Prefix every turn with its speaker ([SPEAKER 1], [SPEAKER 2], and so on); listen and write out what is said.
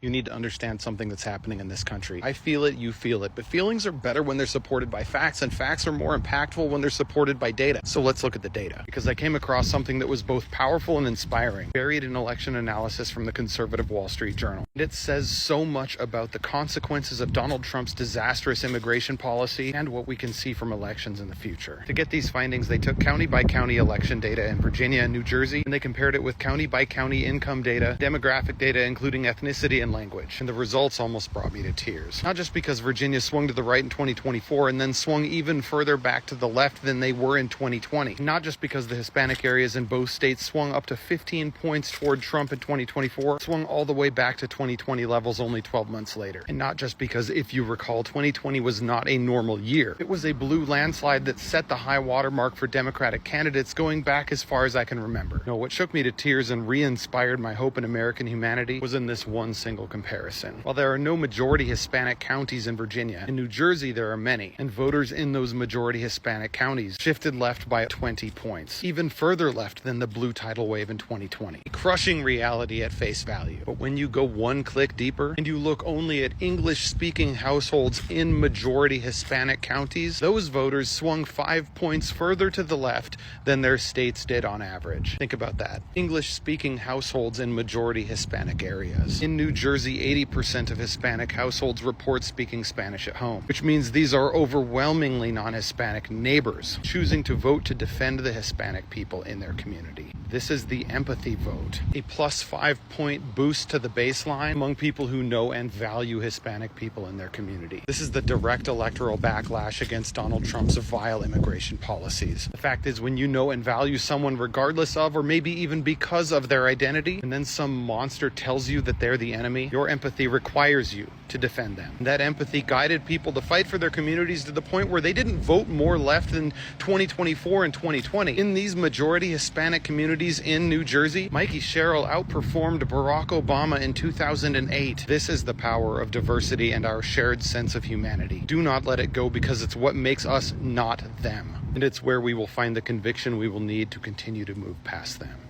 [SPEAKER 1] You need to understand something that's happening in this country. I feel it, you feel it, but feelings are better when they're supported by facts, and facts are more impactful when they're supported by data. So let's look at the data, because I came across something that was both powerful and inspiring, buried in election analysis from the conservative Wall Street Journal. And it says so much about the consequences of Donald Trump's disastrous immigration policy and what we can see from elections in the future. To get these findings, they took county by county election data in Virginia and New Jersey, and they compared it with county by county income data, demographic data, including ethnicity and language. And the results almost brought me to tears. Not just because Virginia swung to the right in 2024 and then swung even further back to the left than they were in 2020. Not just because the Hispanic areas in both states swung up to 15 points toward Trump in 2024, swung all the way back to 2020 levels only 12 months later. And not just because, if you recall, 2020 was not a normal year. It was a blue landslide that set the high water mark for Democratic candidates going back as far as I can remember. No, what shook me to tears and re-inspired my hope in American humanity was in this one single comparison. While there are no majority Hispanic counties in Virginia, in New Jersey there are many, and voters in those majority Hispanic counties shifted left by 20 points, even further left than the blue tidal wave in 2020. A crushing reality at face value. But when you go one click deeper and you look only at English-speaking households in majority Hispanic counties, those voters swung 5 points further to the left than their states did on average. Think about that. English-speaking households in majority Hispanic areas. In New Jersey, 80% of Hispanic households report speaking Spanish at home, which means these are overwhelmingly non-Hispanic neighbors choosing to vote to defend the Hispanic people in their community. This is the empathy vote, a plus 5 point boost to the baseline among people who know and value Hispanic people in their community. This is the direct electoral backlash against Donald Trump's vile immigration policies. The fact is, when you know and value someone regardless of, or maybe even because of their identity, and then some monster tells you that they're the enemy, your empathy requires you to defend them. That empathy guided people to fight for their communities to the point where they didn't vote more left than 2024 and 2020. In these majority Hispanic communities in New Jersey, Mikey Sherrill outperformed Barack Obama in 2008. This is the power of diversity and our shared sense of humanity. Do not let it go, because it's what makes us not them. And it's where we will find the conviction we will need to continue to move past them.